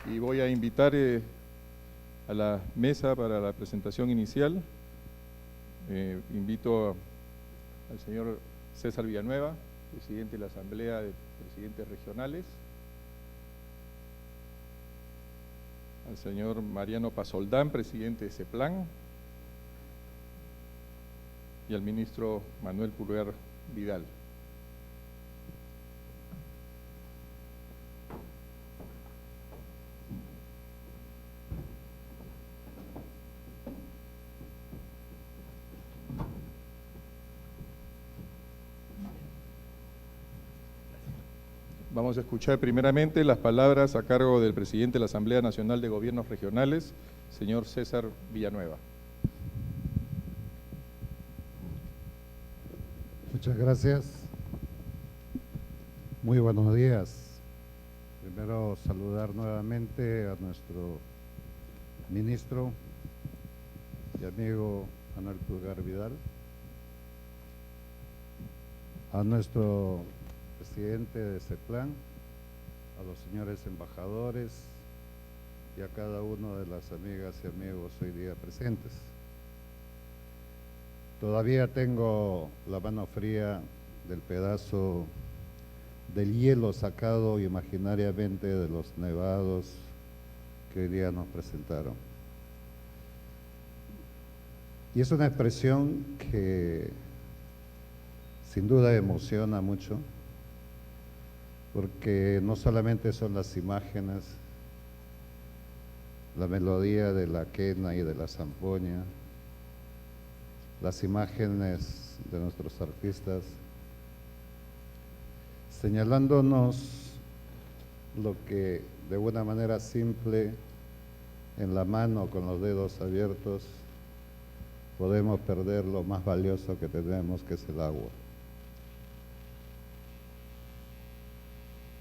y voy a invitar a la mesa para la presentación inicial. Invito al señor César Villanueva, presidente de la Asamblea de Presidentes Regionales, al señor Mariano Pazoldán, presidente de CEPLAN, y al ministro Manuel Pulgar Vidal. Vamos a escuchar primeramente las palabras a cargo del presidente de la Asamblea Nacional de Gobiernos Regionales, señor César Villanueva. Muchas gracias. Muy buenos días. Primero saludar nuevamente a nuestro ministro y amigo Manuel Pulgar Vidal, a nuestro presidente de CEPLAN, a los señores embajadores y a cada uno de las amigas y amigos hoy día presentes. Todavía tengo la mano fría del pedazo del hielo sacado imaginariamente de los nevados que hoy día nos presentaron. Y es una expresión que sin duda emociona mucho, porque no solamente son las imágenes, la melodía de la quena y de la zampoña, las imágenes de nuestros artistas, señalándonos lo que de una manera simple, en la mano con los dedos abiertos, podemos perder lo más valioso que tenemos, que es el agua.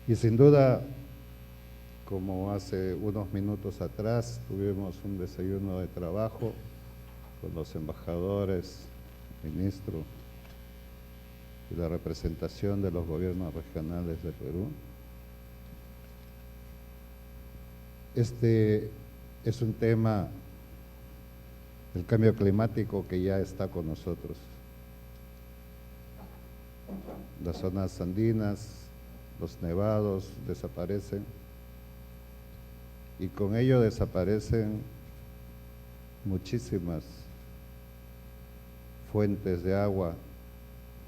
Y sin duda, como hace unos minutos atrás, tuvimos un desayuno de trabajo con los embajadores, ministro y la representación de los gobiernos regionales de Perú. Este es un tema, el cambio climático, que ya está con nosotros. Las zonas andinas, los nevados desaparecen y con ello desaparecen muchísimas fuentes de agua,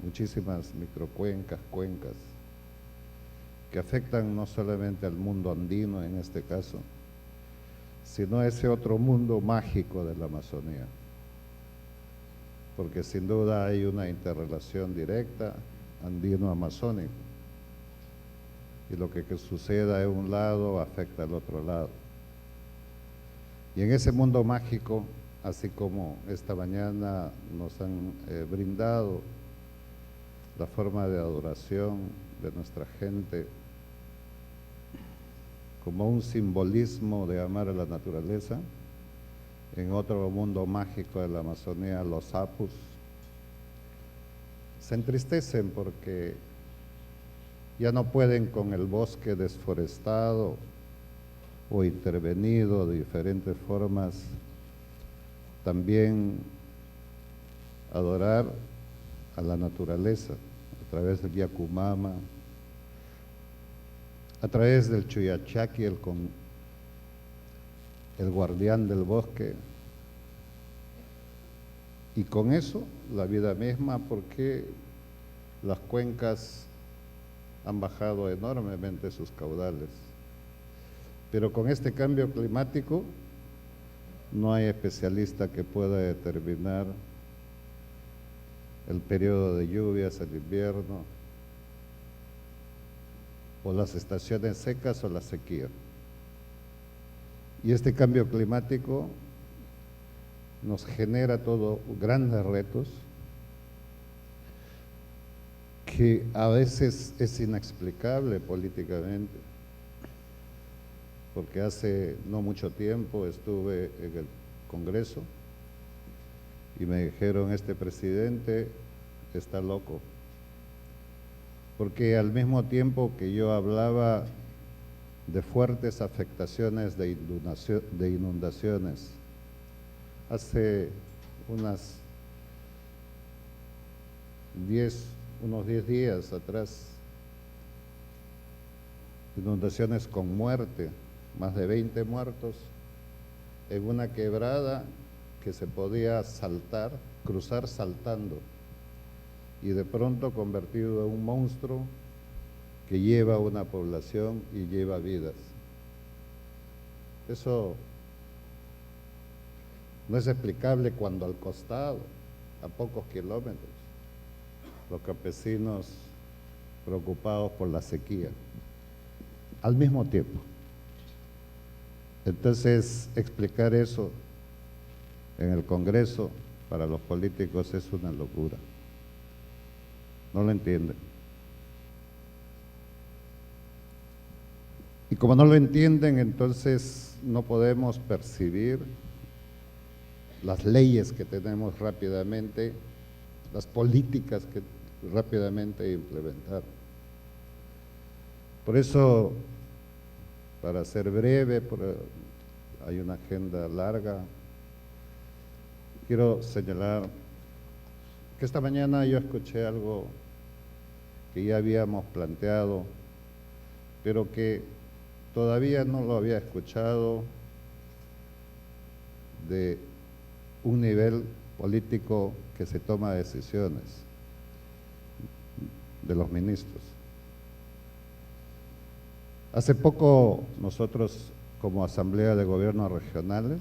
muchísimas microcuencas, cuencas, que afectan no solamente al mundo andino en este caso, sino a ese otro mundo mágico de la Amazonía, porque sin duda hay una interrelación directa andino-amazónico, y lo que suceda en un lado afecta al otro lado. Y en ese mundo mágico, así como esta mañana nos han brindado la forma de adoración de nuestra gente como un simbolismo de amar a la naturaleza, en otro mundo mágico de la Amazonía, los apus se entristecen porque ya no pueden con el bosque desforestado o intervenido de diferentes formas también adorar a la naturaleza a través del Yacumama, a través del Chuyachaki, el guardián del bosque, y con eso la vida misma, porque las cuencas han bajado enormemente sus caudales. Pero con este cambio climático no hay especialista que pueda determinar el periodo de lluvias, el invierno, o las estaciones secas o la sequía. Y este cambio climático nos genera todo grandes retos que a veces es inexplicable políticamente, porque hace no mucho tiempo estuve en el Congreso y me dijeron: este presidente está loco, porque al mismo tiempo que yo hablaba de fuertes afectaciones de inundaciones. Hace unos 10 días atrás, inundaciones con muerte, más de 20 muertos, en una quebrada que se podía cruzar saltando, y de pronto convertido en un monstruo que lleva una población y lleva vidas. Eso no es explicable cuando al costado, a pocos kilómetros, los campesinos preocupados por la sequía, al mismo tiempo. Entonces, explicar eso en el Congreso para los políticos es una locura. No lo entienden. Y como no lo entienden, entonces no podemos percibir las leyes que tenemos rápidamente, las políticas que rápidamente implementar. Por eso, para ser breve, hay una agenda larga, quiero señalar que esta mañana yo escuché algo que ya habíamos planteado, pero que todavía no lo había escuchado de un nivel político que se toma decisiones, de los ministros. Hace poco nosotros, como Asamblea de Gobiernos Regionales,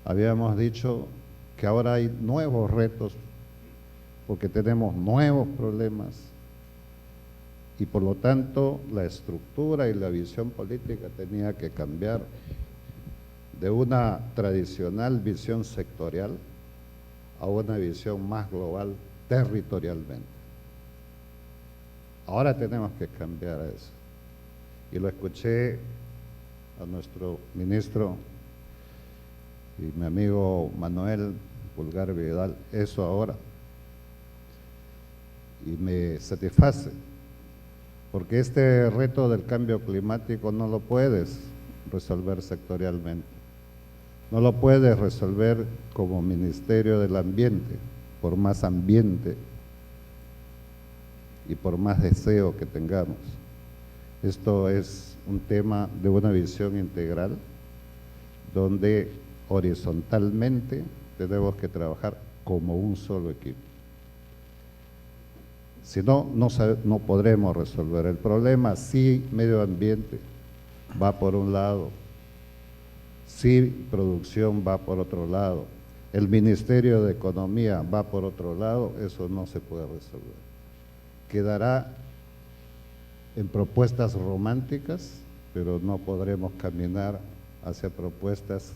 habíamos dicho que ahora hay nuevos retos porque tenemos nuevos problemas y por lo tanto la estructura y la visión política tenía que cambiar de una tradicional visión sectorial a una visión más global territorialmente. Ahora tenemos que cambiar eso. Y lo escuché a nuestro ministro y mi amigo Manuel Pulgar Vidal, eso ahora. Y me satisface, porque este reto del cambio climático no lo puedes resolver sectorialmente. No lo puedes resolver como Ministerio del Ambiente, por más ambiente y por más deseo que tengamos. Esto es un tema de una visión integral, donde horizontalmente tenemos que trabajar como un solo equipo. Si no, no podremos resolver el problema. Si medio ambiente va por un lado, si producción va por otro lado, el Ministerio de Economía va por otro lado, eso no se puede resolver. Quedará en propuestas románticas, pero no podremos caminar hacia propuestas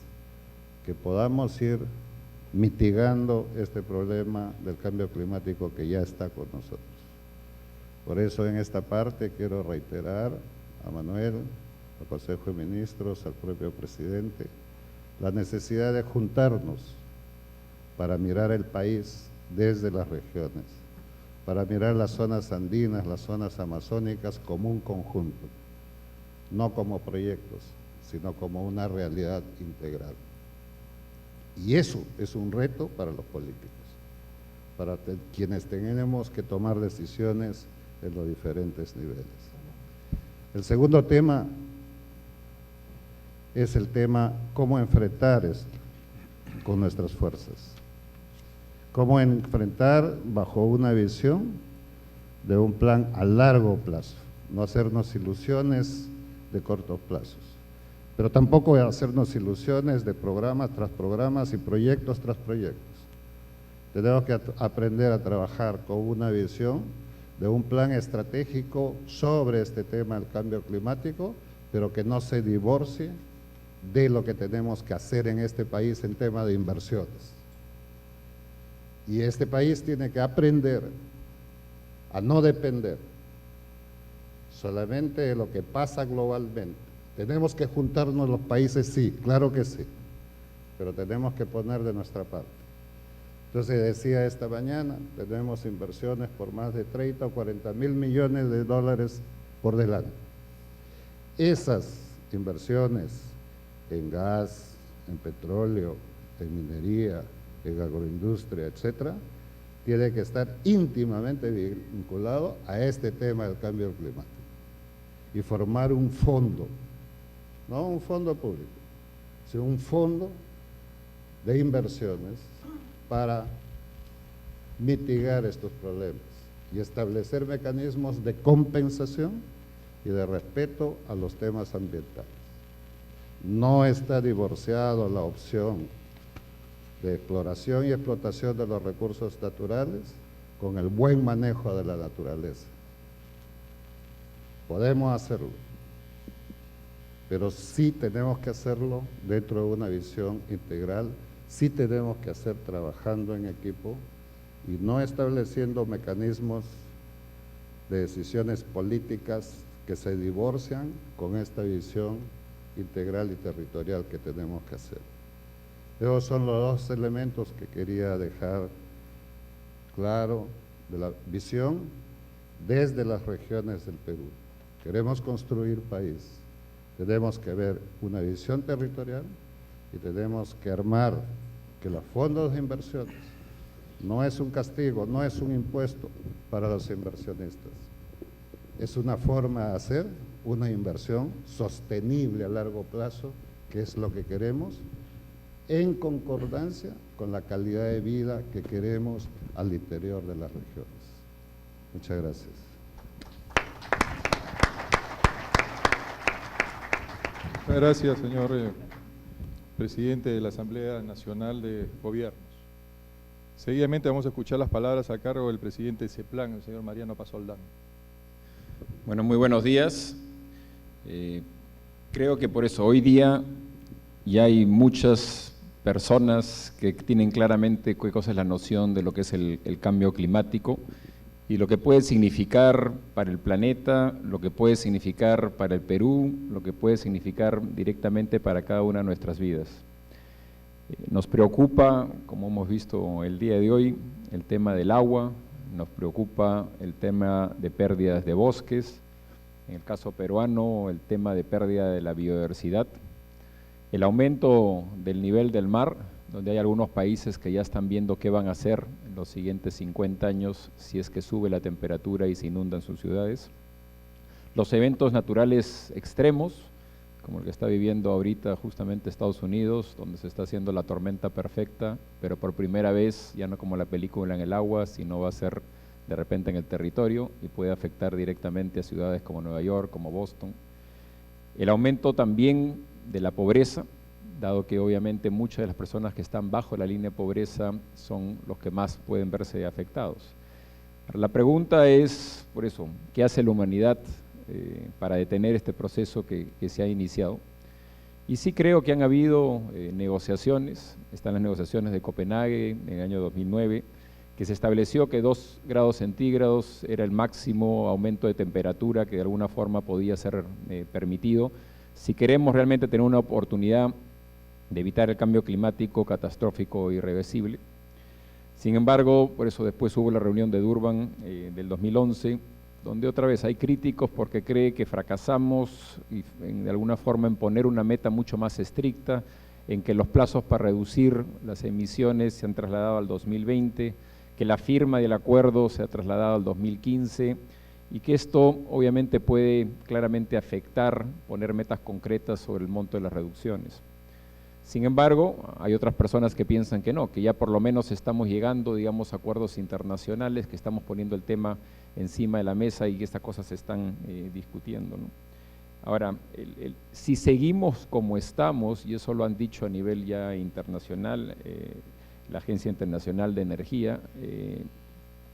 que podamos ir mitigando este problema del cambio climático que ya está con nosotros. Por eso en esta parte quiero reiterar a Manuel, al Consejo de Ministros, al propio presidente, la necesidad de juntarnos para mirar el país desde las regiones, para mirar las zonas andinas, las zonas amazónicas como un conjunto, no como proyectos, sino como una realidad integral. Y eso es un reto para los políticos, para quienes tenemos que tomar decisiones en los diferentes niveles. El segundo tema es el tema cómo enfrentar esto con nuestras fuerzas. Cómo enfrentar bajo una visión de un plan a largo plazo, no hacernos ilusiones de cortos plazos, pero tampoco hacernos ilusiones de programas tras programas y proyectos tras proyectos. Tenemos que aprender a trabajar con una visión de un plan estratégico sobre este tema del cambio climático, pero que no se divorcie de lo que tenemos que hacer en este país en tema de inversiones. Y este país tiene que aprender a no depender solamente de lo que pasa globalmente. Tenemos que juntarnos los países, sí, claro que sí, pero tenemos que poner de nuestra parte. Entonces decía esta mañana, tenemos inversiones por más de 30 o 40 mil millones de dólares por delante. esas inversiones en gas, en petróleo, en minería, en agroindustria, etcétera, tiene que estar íntimamente vinculado a este tema del cambio climático y formar un fondo, no un fondo público, sino un fondo de inversiones para mitigar estos problemas y establecer mecanismos de compensación y de respeto a los temas ambientales. No está divorciado la opción de exploración y explotación de los recursos naturales con el buen manejo de la naturaleza. Podemos hacerlo, pero sí tenemos que hacerlo dentro de una visión integral, sí tenemos que hacer trabajando en equipo y no estableciendo mecanismos de decisiones políticas que se divorcian con esta visión integral y territorial que tenemos que hacer. Esos son los dos elementos que quería dejar claro de la visión desde las regiones del Perú. Queremos construir país, tenemos que ver una visión territorial y tenemos que armar que los fondos de inversiones no es un castigo, no es un impuesto para los inversionistas. Es una forma de hacer una inversión sostenible a largo plazo, que es lo que queremos, en concordancia con la calidad de vida que queremos al interior de las regiones. Muchas gracias. Muchas gracias, señor presidente de la Asamblea Nacional de Gobiernos. Seguidamente vamos a escuchar las palabras a cargo del presidente de CEPLAN, el señor Mariano Pasoldán. Bueno, muy buenos días. Creo que por eso hoy día ya hay muchas personas que tienen claramente qué cosa es la noción de lo que es el cambio climático y lo que puede significar para el planeta, lo que puede significar para el Perú, lo que puede significar directamente para cada una de nuestras vidas. Nos preocupa, como hemos visto el día de hoy, el tema del agua, nos preocupa el tema de pérdidas de bosques, en el caso peruano el tema de pérdida de la biodiversidad, el aumento del nivel del mar, donde hay algunos países que ya están viendo qué van a hacer en los siguientes 50 años si es que sube la temperatura y se inundan sus ciudades, los eventos naturales extremos, como el que está viviendo ahorita justamente Estados Unidos, donde se está haciendo la tormenta perfecta, pero por primera vez, ya no como la película en el agua, sino va a ser de repente en el territorio y puede afectar directamente a ciudades como Nueva York, como Boston. El aumento también de la pobreza, dado que obviamente muchas de las personas que están bajo la línea de pobreza son los que más pueden verse afectados. La pregunta es, por eso, ¿qué hace la humanidad para detener este proceso que se ha iniciado? Y sí creo que han habido negociaciones, están las negociaciones de Copenhague en el año 2009, que se estableció que 2 grados centígrados era el máximo aumento de temperatura que de alguna forma podía ser permitido si queremos realmente tener una oportunidad de evitar el cambio climático catastrófico e irreversible. Sin embargo, por eso después hubo la reunión de Durban del 2011, donde otra vez hay críticos porque cree que fracasamos y de alguna forma en poner una meta mucho más estricta, en que los plazos para reducir las emisiones se han trasladado al 2020, que la firma del acuerdo se ha trasladado al 2015 y que esto obviamente puede claramente afectar, poner metas concretas sobre el monto de las reducciones. Sin embargo, hay otras personas que piensan que no, que ya por lo menos estamos llegando, digamos, a acuerdos internacionales, que estamos poniendo el tema encima de la mesa y que estas cosas se están discutiendo, ¿no? Ahora, si seguimos como estamos, y eso lo han dicho a nivel ya internacional, la Agencia Internacional de Energía,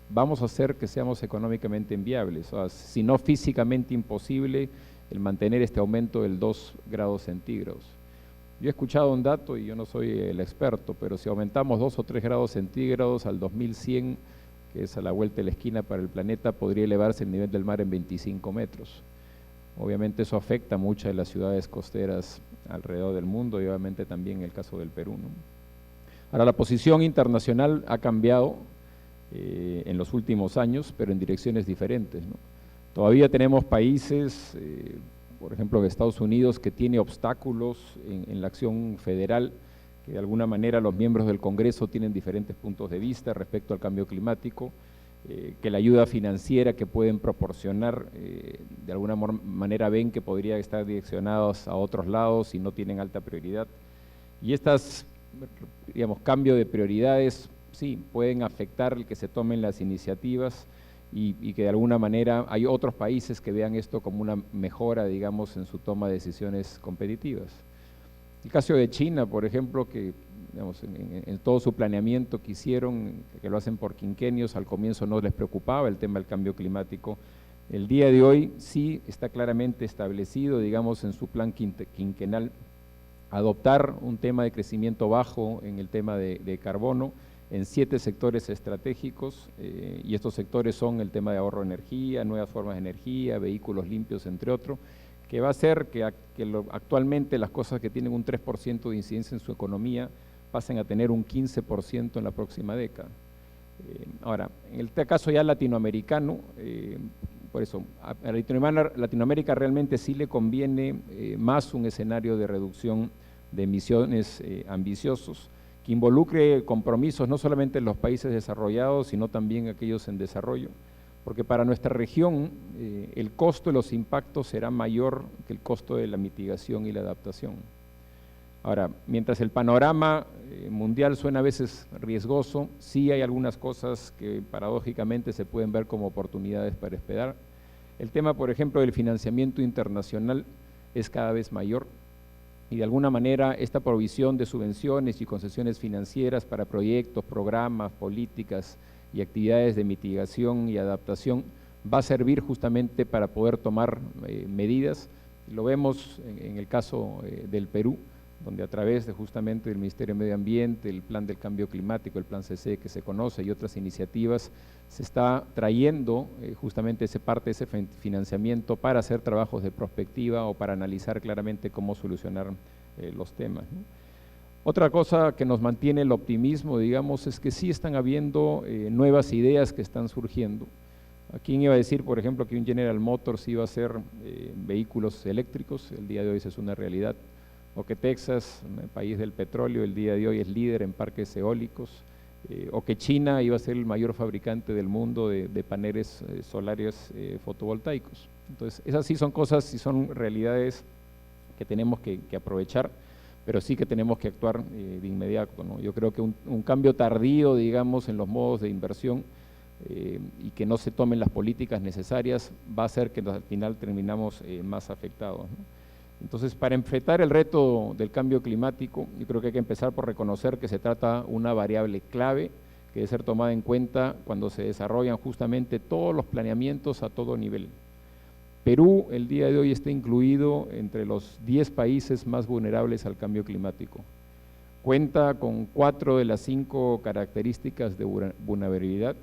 vamos a hacer que seamos económicamente inviables, o sea, si no físicamente imposible, el mantener este aumento del 2 grados centígrados. Yo he escuchado un dato, y yo no soy el experto, pero si aumentamos 2 o 3 grados centígrados al 2100, que es a la vuelta de la esquina para el planeta, podría elevarse el nivel del mar en 25 metros. Obviamente eso afecta a muchas de las ciudades costeras alrededor del mundo y obviamente también en el caso del Perú, ¿no? Ahora, la posición internacional ha cambiado en los últimos años, pero en direcciones diferentes, ¿no? Todavía tenemos países por ejemplo, de Estados Unidos, que tiene obstáculos en la acción federal, que de alguna manera los miembros del Congreso tienen diferentes puntos de vista respecto al cambio climático, que la ayuda financiera que pueden proporcionar, de alguna manera ven que podría estar direccionados a otros lados y no tienen alta prioridad. Y estas, digamos, cambio de prioridades, sí, pueden afectar el que se tomen las iniciativas y que de alguna manera hay otros países que vean esto como una mejora, digamos, en su toma de decisiones competitivas. El caso de China, por ejemplo, que digamos, en todo su planeamiento que hicieron, que lo hacen por quinquenios, al comienzo no les preocupaba el tema del cambio climático. El día de hoy sí está claramente establecido, digamos, en su plan quinquenal, adoptar un tema de crecimiento bajo en el tema de carbono en 7 sectores estratégicos, y estos sectores son el tema de ahorro de energía, nuevas formas de energía, vehículos limpios, entre otros, que va a hacer que actualmente las cosas que tienen un 3% de incidencia en su economía pasen a tener un 15% en la próxima década. Ahora, en el caso ya latinoamericano, por eso, a Latinoamérica realmente sí le conviene más un escenario de reducción de emisiones ambiciosos, que involucre compromisos no solamente en los países desarrollados, sino también aquellos en desarrollo, porque para nuestra región el costo de los impactos será mayor que el costo de la mitigación y la adaptación. Ahora, mientras el panorama mundial suena a veces riesgoso, sí hay algunas cosas que paradójicamente se pueden ver como oportunidades para esperar. El tema, por ejemplo, del financiamiento internacional es cada vez mayor y de alguna manera esta provisión de subvenciones y concesiones financieras para proyectos, programas, políticas y actividades de mitigación y adaptación va a servir justamente para poder tomar medidas. Lo vemos en el caso del Perú, donde a través de justamente del Ministerio de Medio Ambiente, el Plan del Cambio Climático, el Plan CC que se conoce y otras iniciativas, se está trayendo justamente parte de ese financiamiento para hacer trabajos de prospectiva o para analizar claramente cómo solucionar los temas, ¿no? Otra cosa que nos mantiene el optimismo, digamos, es que sí están habiendo nuevas ideas que están surgiendo. ¿A quién iba a decir, por ejemplo, que un General Motors iba a hacer vehículos eléctricos? El día de hoy eso es una realidad. O que Texas, el país del petróleo, el día de hoy es líder en parques eólicos, o que China iba a ser el mayor fabricante del mundo de paneles solares fotovoltaicos. Entonces, esas sí son cosas y son realidades que tenemos que aprovechar, pero sí que tenemos que actuar de inmediato, ¿no? Yo creo que un cambio tardío, digamos, en los modos de inversión y que no se tomen las políticas necesarias va a hacer que al final terminamos más afectados, ¿no? Entonces, para enfrentar el reto del cambio climático, yo creo que hay que empezar por reconocer que se trata de una variable clave que debe ser tomada en cuenta cuando se desarrollan justamente todos los planeamientos a todo nivel. Perú, el día de hoy, está incluido entre los 10 países más vulnerables al cambio climático. Cuenta con 4 de las 5 características de vulnerabilidad,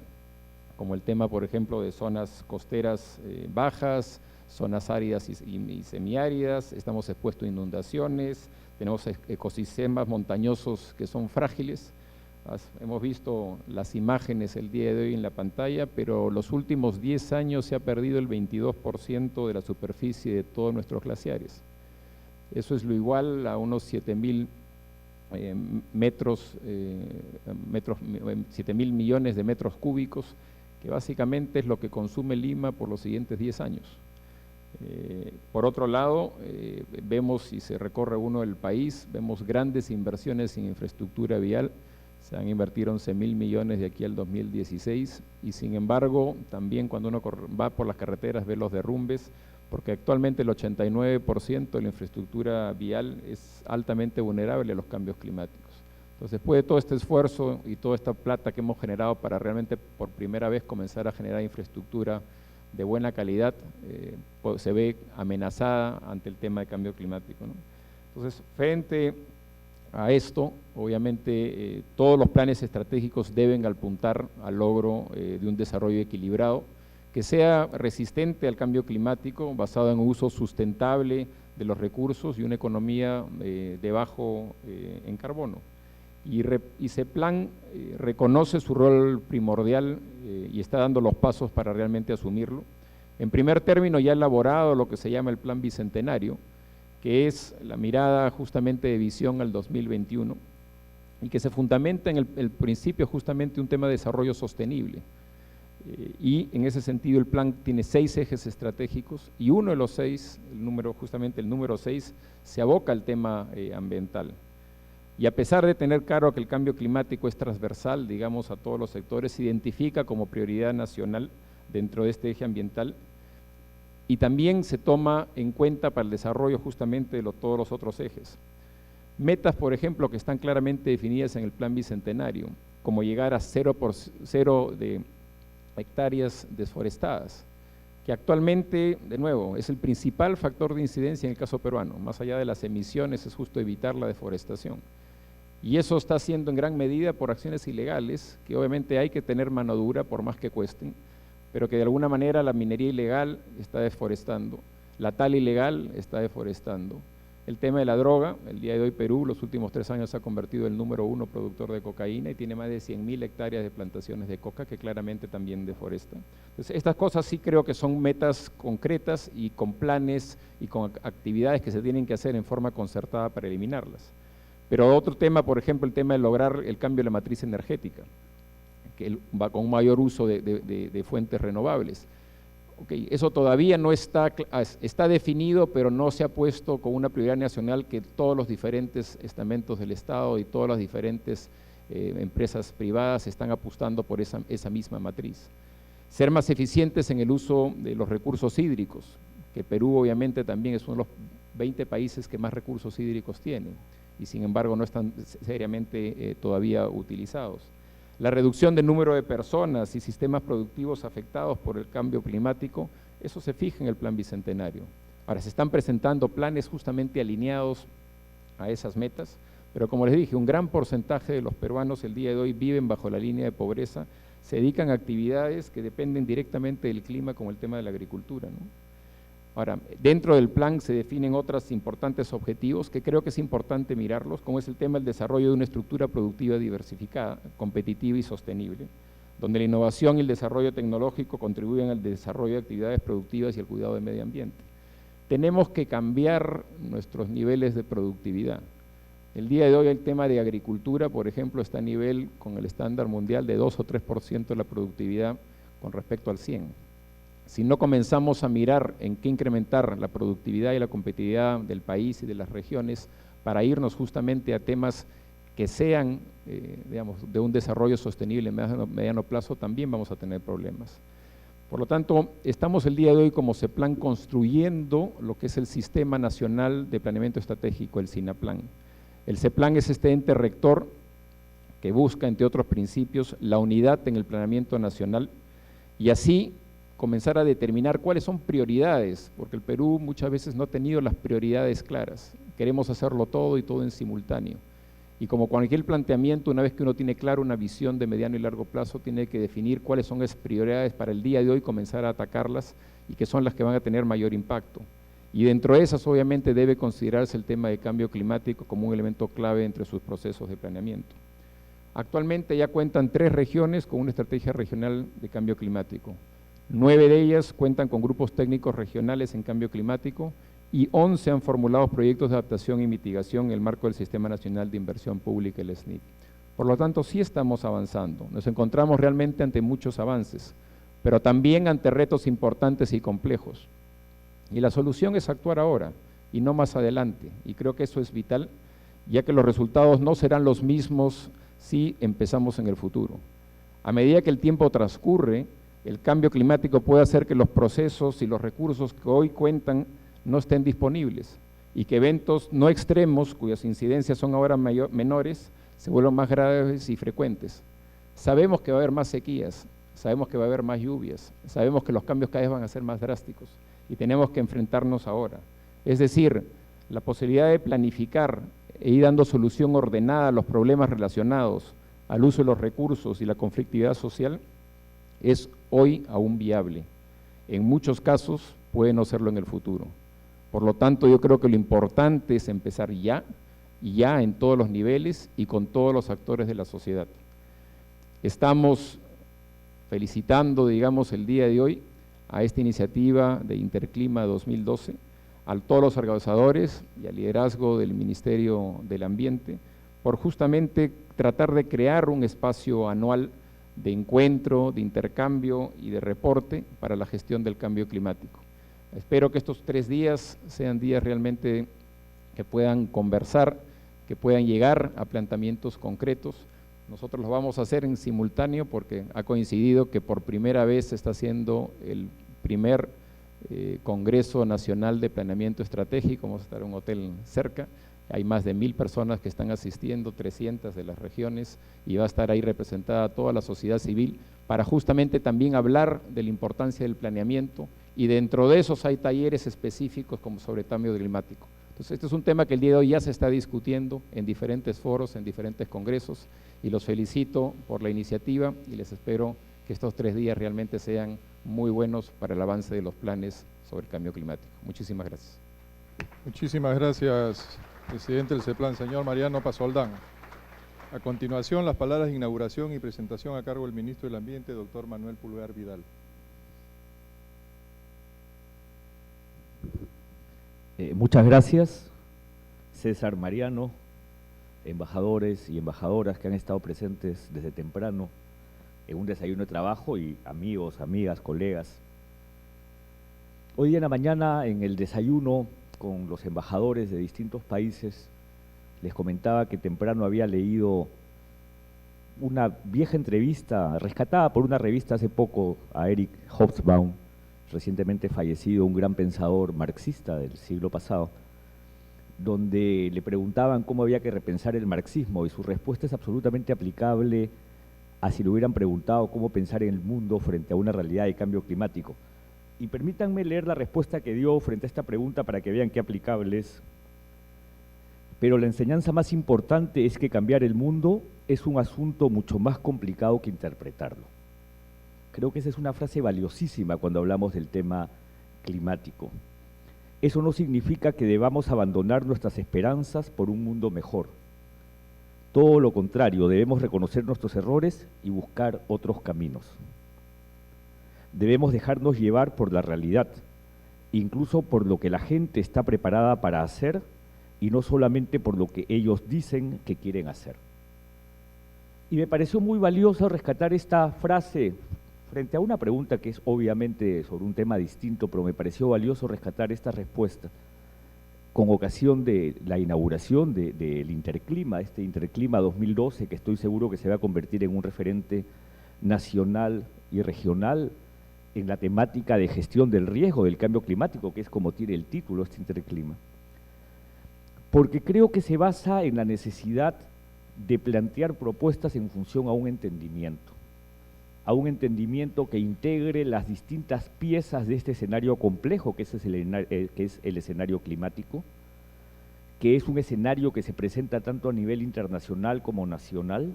como el tema, por ejemplo, de zonas costeras bajas, zonas áridas y semiáridas, estamos expuestos a inundaciones, tenemos ecosistemas montañosos que son frágiles. Hemos visto las imágenes el día de hoy en la pantalla, pero los últimos 10 años se ha perdido el 22% de la superficie de todos nuestros glaciares. Eso es lo igual a unos 7.000 7.000 millones de metros cúbicos, que básicamente es lo que consume Lima por los siguientes 10 años. Por otro lado, vemos, si se recorre uno el país, vemos grandes inversiones en infraestructura vial, se han invertido 11.000 millones de aquí al 2016 y sin embargo también cuando uno va por las carreteras ve los derrumbes, porque actualmente el 89% de la infraestructura vial es altamente vulnerable a los cambios climáticos. Entonces, después de todo este esfuerzo y toda esta plata que hemos generado para realmente por primera vez comenzar a generar infraestructura de buena calidad, se ve amenazada ante el tema de cambio climático, ¿no? Entonces, frente a esto, obviamente, todos los planes estratégicos deben apuntar al logro de un desarrollo equilibrado, que sea resistente al cambio climático, basado en un uso sustentable de los recursos y una economía de bajo en carbono. Y CEPLAN reconoce su rol primordial y está dando los pasos para realmente asumirlo. En primer término, ya ha elaborado lo que se llama el Plan Bicentenario, que es la mirada justamente de visión al 2021 y que se fundamenta en el principio justamente un tema de desarrollo sostenible. Y en ese sentido el plan tiene 6 ejes estratégicos y uno de los 6, justamente el número 6, se aboca al tema ambiental. Y a pesar de tener claro que el cambio climático es transversal, digamos, a todos los sectores, se identifica como prioridad nacional dentro de este eje ambiental y también se toma en cuenta para el desarrollo justamente de todos los otros ejes. Metas, por ejemplo, que están claramente definidas en el Plan Bicentenario, como llegar a 0 de hectáreas desforestadas, que actualmente, de nuevo, es el principal factor de incidencia en el caso peruano. Más allá de las emisiones, es justo evitar la deforestación. Y eso está haciendo en gran medida por acciones ilegales, que obviamente hay que tener mano dura por más que cuesten, pero que de alguna manera la minería ilegal está deforestando, la tala ilegal está deforestando. El tema de la droga, el día de hoy Perú, los últimos 3 años se ha convertido en el número 1 productor de cocaína y tiene más de 100.000 hectáreas de plantaciones de coca que claramente también deforestan. Entonces, estas cosas sí creo que son metas concretas y con planes y con actividades que se tienen que hacer en forma concertada para eliminarlas. Pero otro tema, por ejemplo, el tema de lograr el cambio de la matriz energética, que va con un mayor uso de fuentes renovables. Okay, eso todavía no está definido, pero no se ha puesto como una prioridad nacional que todos los diferentes estamentos del Estado y todas las diferentes empresas privadas están apostando por esa misma matriz. Ser más eficientes en el uso de los recursos hídricos, que Perú obviamente también es uno de los 20 países que más recursos hídricos tiene y sin embargo no están seriamente todavía utilizados. La reducción del número de personas y sistemas productivos afectados por el cambio climático, eso se fija en el Plan Bicentenario. Ahora, se están presentando planes justamente alineados a esas metas, pero como les dije, un gran porcentaje de los peruanos el día de hoy viven bajo la línea de pobreza, se dedican a actividades que dependen directamente del clima, como el tema de la agricultura, ¿no? Ahora, dentro del plan se definen otros importantes objetivos que creo que es importante mirarlos, como es el tema del desarrollo de una estructura productiva diversificada, competitiva y sostenible, donde la innovación y el desarrollo tecnológico contribuyen al desarrollo de actividades productivas y al cuidado del medio ambiente. Tenemos que cambiar nuestros niveles de productividad. El día de hoy el tema de agricultura, por ejemplo, está a nivel con el estándar mundial de 2 o 3% de la productividad con respecto al 100%. Si no comenzamos a mirar en qué incrementar la productividad y la competitividad del país y de las regiones para irnos justamente a temas que sean, digamos, de un desarrollo sostenible en mediano plazo, también vamos a tener problemas. Por lo tanto, estamos el día de hoy como CEPLAN construyendo lo que es el Sistema Nacional de Planeamiento Estratégico, el SINAPLAN. El CEPLAN es este ente rector que busca, entre otros principios, la unidad en el planeamiento nacional y así comenzar a determinar cuáles son prioridades, porque el Perú muchas veces no ha tenido las prioridades claras. Queremos hacerlo todo y todo en simultáneo. Y como cualquier planteamiento, una vez que uno tiene claro una visión de mediano y largo plazo, tiene que definir cuáles son esas prioridades para el día de hoy, comenzar a atacarlas y que son las que van a tener mayor impacto. Y dentro de esas, obviamente, debe considerarse el tema de cambio climático como un elemento clave entre sus procesos de planeamiento. Actualmente ya cuentan 3 regiones con una estrategia regional de cambio climático. 9 de ellas cuentan con grupos técnicos regionales en cambio climático y 11 han formulado proyectos de adaptación y mitigación en el marco del Sistema Nacional de Inversión Pública, el SNIP. Por lo tanto, sí estamos avanzando, nos encontramos realmente ante muchos avances, pero también ante retos importantes y complejos. Y la solución es actuar ahora y no más adelante, y creo que eso es vital, ya que los resultados no serán los mismos si empezamos en el futuro. A medida que el tiempo transcurre, el cambio climático puede hacer que los procesos y los recursos que hoy cuentan no estén disponibles y que eventos no extremos, cuyas incidencias son ahora menores, se vuelvan más graves y frecuentes. Sabemos que va a haber más sequías, sabemos que va a haber más lluvias, sabemos que los cambios cada vez van a ser más drásticos y tenemos que enfrentarnos ahora. Es decir, la posibilidad de planificar e ir dando solución ordenada a los problemas relacionados al uso de los recursos y la conflictividad social es hoy aún viable. En muchos casos puede no serlo en el futuro. Por lo tanto, yo creo que lo importante es empezar ya, y ya en todos los niveles y con todos los actores de la sociedad. Estamos felicitando, digamos, el día de hoy a esta iniciativa de Interclima 2012, a todos los organizadores y al liderazgo del Ministerio del Ambiente, por justamente tratar de crear un espacio anual de encuentro, de intercambio y de reporte para la gestión del cambio climático. Espero que estos 3 días sean días realmente que puedan conversar, que puedan llegar a planteamientos concretos. Nosotros lo vamos a hacer en simultáneo porque ha coincidido que por primera vez se está haciendo el primer Congreso Nacional de Planeamiento Estratégico. Vamos a estar en un hotel cerca. Hay más de 1000 personas que están asistiendo, 300 de las regiones, y va a estar ahí representada toda la sociedad civil para justamente también hablar de la importancia del planeamiento, y dentro de esos hay talleres específicos como sobre cambio climático. Entonces, este es un tema que el día de hoy ya se está discutiendo en diferentes foros, en diferentes congresos, y los felicito por la iniciativa y les espero que estos 3 días realmente sean muy buenos para el avance de los planes sobre el cambio climático. Muchísimas gracias. Muchísimas gracias, presidente del CEPLAN, señor Mariano Pasoldán. A continuación, las palabras de inauguración y presentación a cargo del ministro del Ambiente, doctor Manuel Pulgar Vidal. Muchas gracias, César, Mariano, embajadores y embajadoras que han estado presentes desde temprano en un desayuno de trabajo, y amigos, amigas, colegas. Hoy día en la mañana, en el desayuno con los embajadores de distintos países, les comentaba que temprano había leído una vieja entrevista rescatada por una revista hace poco a Eric Hobsbawm, recientemente fallecido, un gran pensador marxista del siglo pasado, donde le preguntaban cómo había que repensar el marxismo, y su respuesta es absolutamente aplicable a si le hubieran preguntado cómo pensar en el mundo frente a una realidad de cambio climático. Y permítanme leer la respuesta que dio frente a esta pregunta para que vean qué aplicable es. Pero la enseñanza más importante es que cambiar el mundo es un asunto mucho más complicado que interpretarlo. Creo que esa es una frase valiosísima cuando hablamos del tema climático. Eso no significa que debamos abandonar nuestras esperanzas por un mundo mejor. Todo lo contrario, debemos reconocer nuestros errores y buscar otros caminos. Debemos dejarnos llevar por la realidad, incluso por lo que la gente está preparada para hacer y no solamente por lo que ellos dicen que quieren hacer. Y me pareció muy valioso rescatar esta frase frente a una pregunta que es obviamente sobre un tema distinto, pero me pareció valioso rescatar esta respuesta con ocasión de la inauguración del Interclima, este Interclima 2012, que estoy seguro que se va a convertir en un referente nacional y regional en la temática de gestión del riesgo del cambio climático, que es como tiene el título este Interclima. Porque creo que se basa en la necesidad de plantear propuestas en función a un entendimiento que integre las distintas piezas de este escenario complejo que es el escenario climático, que es un escenario que se presenta tanto a nivel internacional como nacional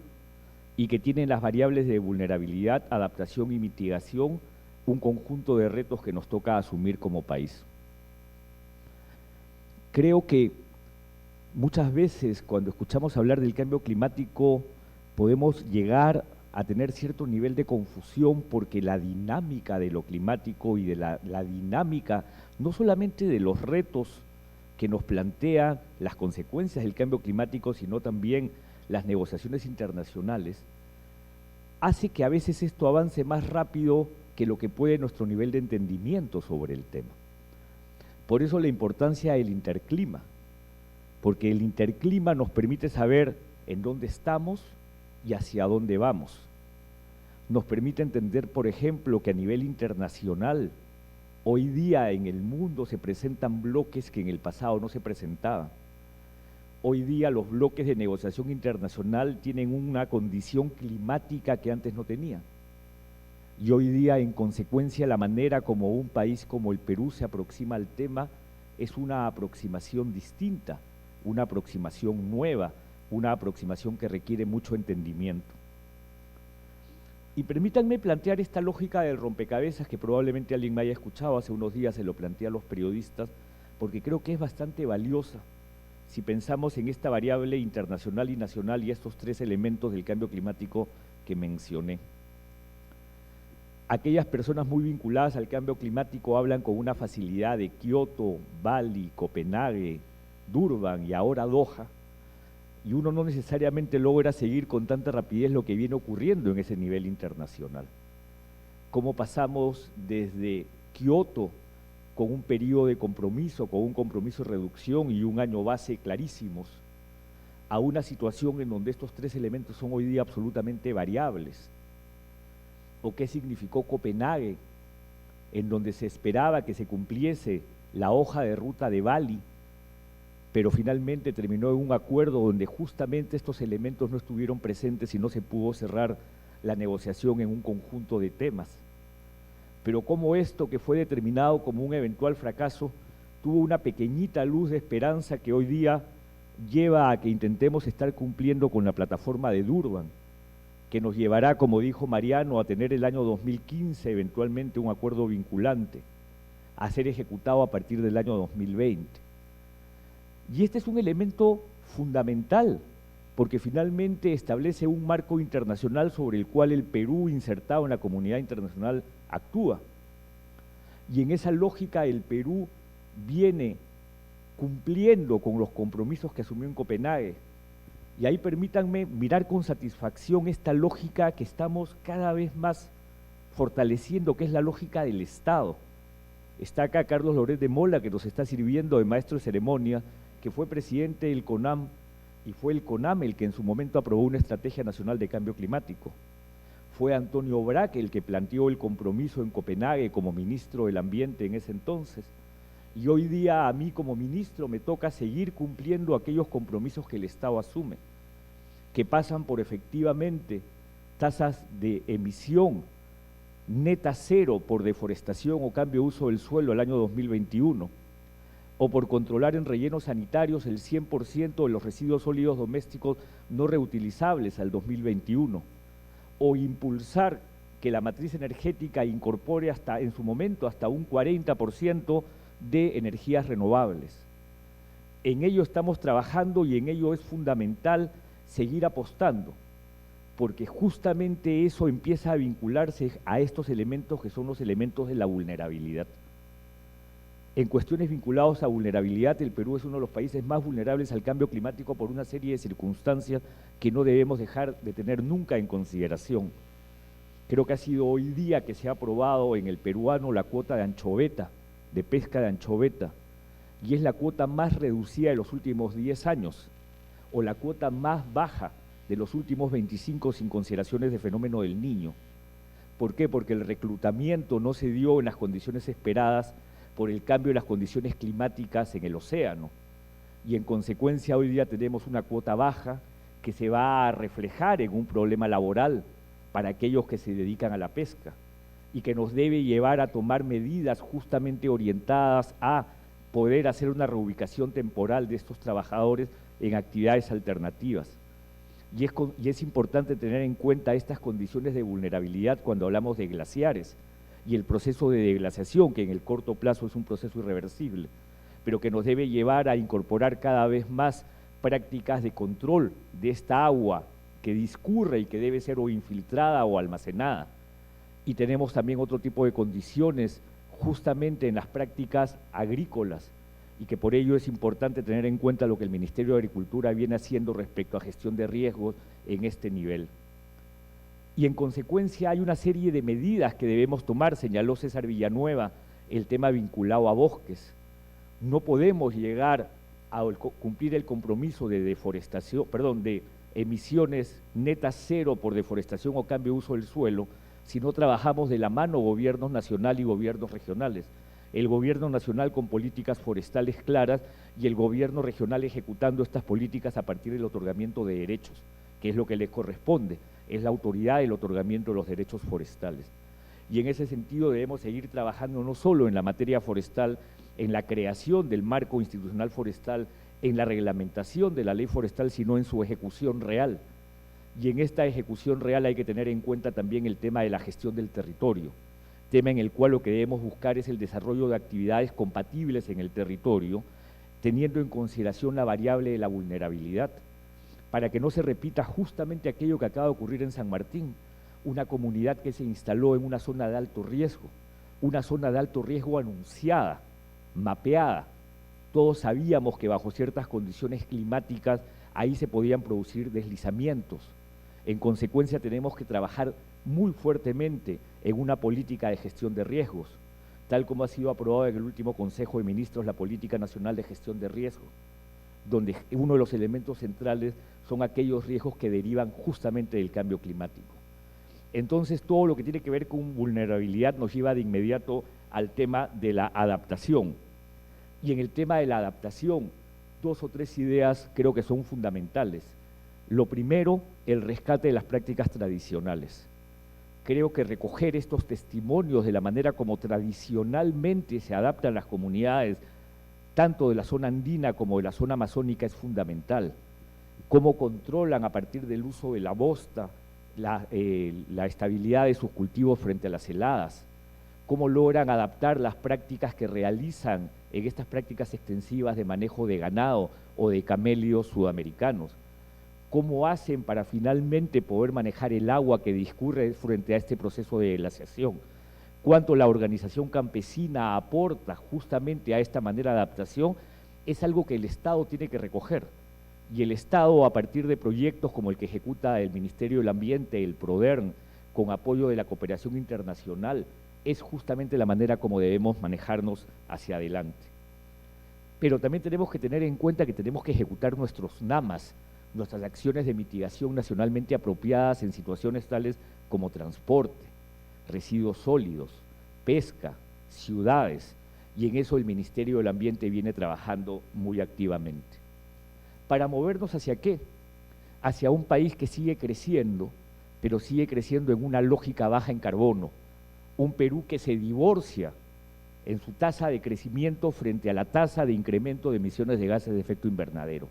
y que tiene las variables de vulnerabilidad, adaptación y mitigación, un conjunto de retos que nos toca asumir como país. Creo que muchas veces cuando escuchamos hablar del cambio climático podemos llegar a tener cierto nivel de confusión porque la dinámica de lo climático y de la dinámica no solamente de los retos que nos plantea las consecuencias del cambio climático, sino también las negociaciones internacionales, hace que a veces esto avance más rápido que lo que puede nuestro nivel de entendimiento sobre el tema. Por eso la importancia del Interclima, porque el Interclima nos permite saber en dónde estamos y hacia dónde vamos. Nos permite entender, por ejemplo, que a nivel internacional, hoy día en el mundo se presentan bloques que en el pasado no se presentaban. Hoy día los bloques de negociación internacional tienen una condición climática que antes no tenían. Y hoy día, en consecuencia, la manera como un país como el Perú se aproxima al tema es una aproximación distinta, una aproximación nueva, una aproximación que requiere mucho entendimiento. Y permítanme plantear esta lógica del rompecabezas que probablemente alguien me haya escuchado, hace unos días se lo planteé a los periodistas, porque creo que es bastante valiosa si pensamos en esta variable internacional y nacional y estos 3 elementos del cambio climático que mencioné. aquellas personas muy vinculadas al cambio climático hablan con una facilidad de Kioto, Bali, Copenhague, Durban y ahora Doha, y uno no necesariamente logra seguir con tanta rapidez lo que viene ocurriendo en ese nivel internacional. Cómo pasamos desde Kioto, con un periodo de compromiso, con un compromiso de reducción y un año base clarísimos, a una situación en donde estos tres elementos son hoy día absolutamente variables. ¿O qué significó Copenhague, en donde se esperaba que se cumpliese la hoja de ruta de Bali, pero finalmente terminó en un acuerdo donde justamente estos elementos no estuvieron presentes y no se pudo cerrar la negociación en un conjunto de temas? Pero cómo esto, que fue determinado como un eventual fracaso, tuvo una pequeñita luz de esperanza que hoy día lleva a que intentemos estar cumpliendo con la plataforma de Durban, que nos llevará, como dijo Mariano, a tener el año 2015 eventualmente un acuerdo vinculante, a ser ejecutado a partir del año 2020. Y este es un elemento fundamental, porque finalmente establece un marco internacional sobre el cual el Perú, insertado en la comunidad internacional, actúa. Y en esa lógica el Perú viene cumpliendo con los compromisos que asumió en Copenhague. Y ahí permítanme mirar con satisfacción esta lógica que estamos cada vez más fortaleciendo, que es la lógica del Estado. Está acá Carlos Loret de Mola, que nos está sirviendo de maestro de ceremonia, que fue presidente del CONAM, y fue el CONAM el que en su momento aprobó una estrategia nacional de cambio climático. Fue Antonio Braque el que planteó el compromiso en Copenhague como ministro del Ambiente en ese entonces. Y hoy día a mí como ministro me toca seguir cumpliendo aquellos compromisos que el Estado asume, que pasan por efectivamente tasas de emisión neta cero por deforestación o cambio de uso del suelo al año 2021, o por controlar en rellenos sanitarios el 100% de los residuos sólidos domésticos no reutilizables al 2021, o impulsar que la matriz energética incorpore hasta en su momento hasta un 40% de energías renovables. En ello estamos trabajando y en ello es fundamental seguir apostando, porque justamente eso empieza a vincularse a estos elementos que son los elementos de la vulnerabilidad. En cuestiones vinculadas a vulnerabilidad, el Perú es uno de los países más vulnerables al cambio climático por una serie de circunstancias que no debemos dejar de tener nunca en consideración. Creo que ha sido hoy día que se ha aprobado en el peruano la cuota de anchoveta, de pesca de anchoveta, y es la cuota más reducida de los últimos 10 años, o la cuota más baja de los últimos 25 sin consideraciones de fenómeno del Niño. ¿Por qué? Porque el reclutamiento no se dio en las condiciones esperadas por el cambio de las condiciones climáticas en el océano, y en consecuencia hoy día tenemos una cuota baja que se va a reflejar en un problema laboral para aquellos que se dedican a la pesca, y que nos debe llevar a tomar medidas justamente orientadas a poder hacer una reubicación temporal de estos trabajadores en actividades alternativas. Y es importante tener en cuenta estas condiciones de vulnerabilidad cuando hablamos de glaciares y el proceso de deglaciación, que en el corto plazo es un proceso irreversible, pero que nos debe llevar a incorporar cada vez más prácticas de control de esta agua que discurre y que debe ser o infiltrada o almacenada. Y tenemos también otro tipo de condiciones justamente en las prácticas agrícolas, y que por ello es importante tener en cuenta lo que el Ministerio de Agricultura viene haciendo respecto a gestión de riesgos en este nivel. Y en consecuencia hay una serie de medidas que debemos tomar, señaló César Villanueva, el tema vinculado a bosques. No podemos llegar a cumplir el compromiso de deforestación, de emisiones netas cero por deforestación o cambio de uso del suelo si no trabajamos de la mano gobiernos nacional y gobiernos regionales. El gobierno nacional con políticas forestales claras y el gobierno regional ejecutando estas políticas a partir del otorgamiento de derechos, que es lo que les corresponde, es la autoridad del otorgamiento de los derechos forestales. Y en ese sentido debemos seguir trabajando no solo en la materia forestal, en la creación del marco institucional forestal, en la reglamentación de la ley forestal, sino en su ejecución real. Y en esta ejecución real hay que tener en cuenta también el tema de la gestión del territorio, tema en el cual lo que debemos buscar es el desarrollo de actividades compatibles en el territorio, teniendo en consideración la variable de la vulnerabilidad, para que no se repita justamente aquello que acaba de ocurrir en San Martín, una comunidad que se instaló en una zona de alto riesgo anunciada, mapeada. Todos sabíamos que bajo ciertas condiciones climáticas ahí se podían producir deslizamientos. En consecuencia, tenemos que trabajar muy fuertemente en una política de gestión de riesgos, tal como ha sido aprobado en el último Consejo de Ministros la Política Nacional de Gestión de Riesgos, donde uno de los elementos centrales son aquellos riesgos que derivan justamente del cambio climático. Entonces, todo lo que tiene que ver con vulnerabilidad nos lleva de inmediato al tema de la adaptación. Y en el tema de la adaptación, 2 o 3 ideas creo que son fundamentales. Lo primero, el rescate de las prácticas tradicionales. Creo que recoger estos testimonios de la manera como tradicionalmente se adaptan las comunidades, tanto de la zona andina como de la zona amazónica, es fundamental. Cómo controlan a partir del uso de la bosta la estabilidad de sus cultivos frente a las heladas, cómo logran adaptar las prácticas que realizan en estas prácticas extensivas de manejo de ganado o de camelios sudamericanos, cómo hacen para finalmente poder manejar el agua que discurre frente a este proceso de glaciación, cuánto la organización campesina aporta justamente a esta manera de adaptación, es algo que el Estado tiene que recoger. Y el Estado, a partir de proyectos como el que ejecuta el Ministerio del Ambiente, el PRODERN, con apoyo de la cooperación internacional, es justamente la manera como debemos manejarnos hacia adelante. Pero también tenemos que tener en cuenta que tenemos que ejecutar nuestros NAMAs, nuestras acciones de mitigación nacionalmente apropiadas en situaciones tales como transporte, residuos sólidos, pesca, ciudades, y en eso el Ministerio del Ambiente viene trabajando muy activamente. ¿Para movernos hacia qué? Hacia un país que sigue creciendo, pero sigue creciendo en una lógica baja en carbono, un Perú que se divorcia en su tasa de crecimiento frente a la tasa de incremento de emisiones de gases de efecto invernadero.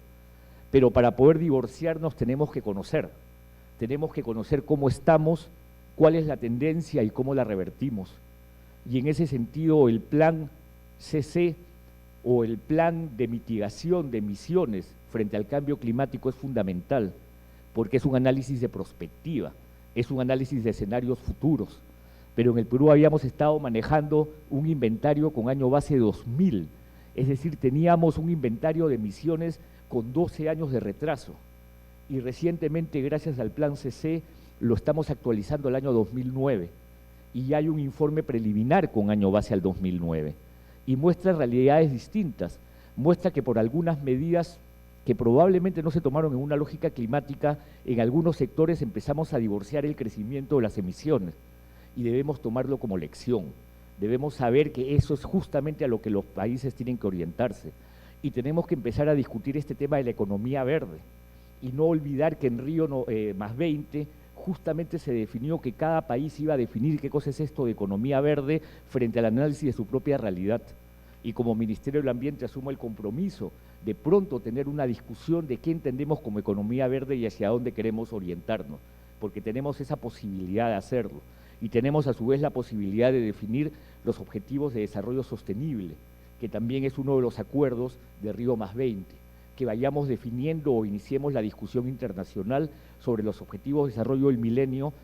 Pero para poder divorciarnos tenemos que conocer cómo estamos, cuál es la tendencia y cómo la revertimos. Y en ese sentido el plan CC o el plan de mitigación de emisiones frente al cambio climático es fundamental, porque es un análisis de prospectiva, es un análisis de escenarios futuros. Pero en el Perú habíamos estado manejando un inventario con año base 2000, es decir, teníamos un inventario de emisiones con 12 años de retraso. Y recientemente, gracias al plan CC, lo estamos actualizando al año 2009. Y ya hay un informe preliminar con año base al 2009. Y muestra realidades distintas. Muestra que por algunas medidas que probablemente no se tomaron en una lógica climática, en algunos sectores empezamos a divorciar el crecimiento de las emisiones. Y debemos tomarlo como lección. Debemos saber que eso es justamente a lo que los países tienen que orientarse. Y tenemos que empezar a discutir este tema de la economía verde. Y no olvidar que en Río +20 justamente se definió que cada país iba a definir qué cosa es esto de economía verde frente al análisis de su propia realidad. Y como Ministerio del Ambiente asumo el compromiso de pronto tener una discusión de qué entendemos como economía verde y hacia dónde queremos orientarnos, porque tenemos esa posibilidad de hacerlo. Y tenemos a su vez la posibilidad de definir los objetivos de desarrollo sostenible, que también es uno de los acuerdos de Río +20, que vayamos definiendo o iniciemos la discusión internacional sobre los objetivos de desarrollo del milenio,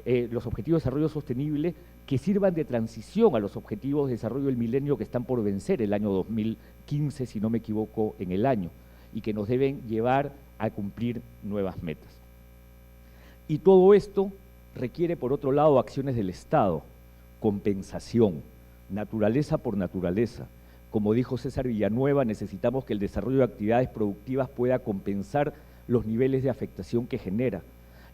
los objetivos de desarrollo sostenible que sirvan de transición a los objetivos de desarrollo del milenio que están por vencer el año 2015, si no me equivoco, en el año, y que nos deben llevar a cumplir nuevas metas. Y todo esto requiere, por otro lado, acciones del Estado, compensación, naturaleza por naturaleza. Como dijo César Villanueva, necesitamos que el desarrollo de actividades productivas pueda compensar los niveles de afectación que genera.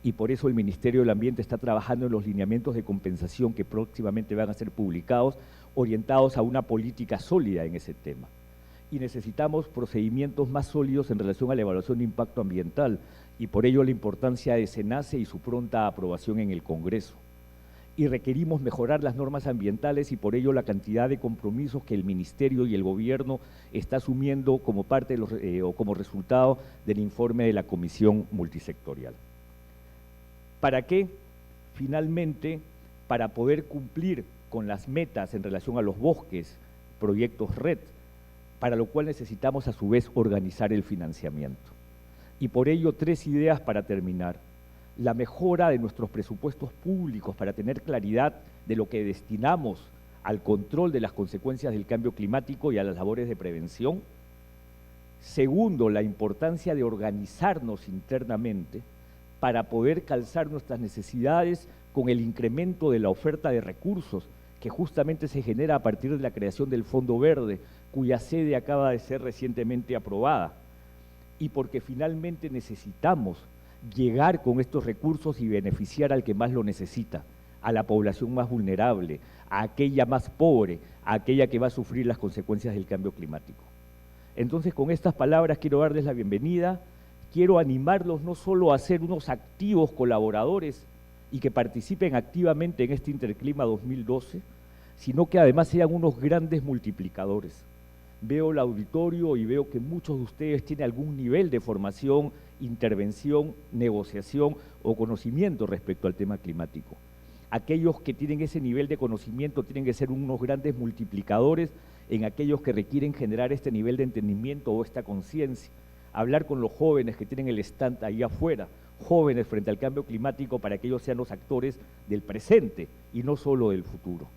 Y por eso el Ministerio del Ambiente está trabajando en los lineamientos de compensación que próximamente van a ser publicados, orientados a una política sólida en ese tema. Y necesitamos procedimientos más sólidos en relación a la evaluación de impacto ambiental, y por ello la importancia de SENACE y su pronta aprobación en el Congreso. Y requerimos mejorar las normas ambientales y por ello la cantidad de compromisos que el Ministerio y el Gobierno está asumiendo como parte de o como resultado del informe de la Comisión Multisectorial. ¿Para qué? Finalmente, para poder cumplir con las metas en relación a los bosques, proyectos RED, para lo cual necesitamos a su vez organizar el financiamiento. Y por ello 3 ideas para terminar. la mejora de nuestros presupuestos públicos para tener claridad de lo que destinamos al control de las consecuencias del cambio climático y a las labores de prevención. Segundo, la importancia de organizarnos internamente para poder calzar nuestras necesidades con el incremento de la oferta de recursos que justamente se genera a partir de la creación del Fondo Verde, cuya sede acaba de ser recientemente aprobada. Y porque finalmente necesitamos llegar con estos recursos y beneficiar al que más lo necesita, a la población más vulnerable, a aquella más pobre, a aquella que va a sufrir las consecuencias del cambio climático. Entonces, con estas palabras quiero darles la bienvenida, quiero animarlos no solo a ser unos activos colaboradores y que participen activamente en este Interclima 2012, sino que además sean unos grandes multiplicadores. Veo el auditorio y veo que muchos de ustedes tienen algún nivel de formación, intervención, negociación o conocimiento respecto al tema climático. Aquellos que tienen ese nivel de conocimiento tienen que ser unos grandes multiplicadores en aquellos que requieren generar este nivel de entendimiento o esta conciencia. Hablar con los jóvenes que tienen el stand ahí afuera, jóvenes frente al cambio climático, para que ellos sean los actores del presente y no solo del futuro.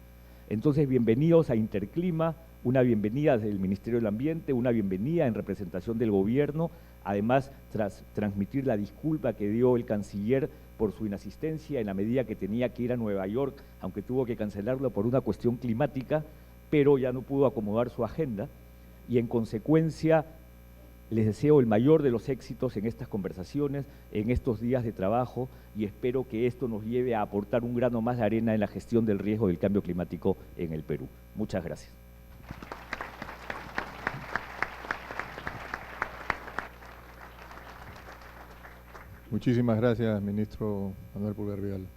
Entonces, bienvenidos a Interclima, una bienvenida desde el Ministerio del Ambiente, una bienvenida en representación del gobierno, además tras transmitir la disculpa que dio el canciller por su inasistencia en la medida que tenía que ir a Nueva York, aunque tuvo que cancelarlo por una cuestión climática, pero ya no pudo acomodar su agenda, y en consecuencia les deseo el mayor de los éxitos en estas conversaciones, en estos días de trabajo, y espero que esto nos lleve a aportar un grano más de arena en la gestión del riesgo del cambio climático en el Perú. Muchas gracias. Muchísimas gracias, ministro Manuel Pulgar Vidal.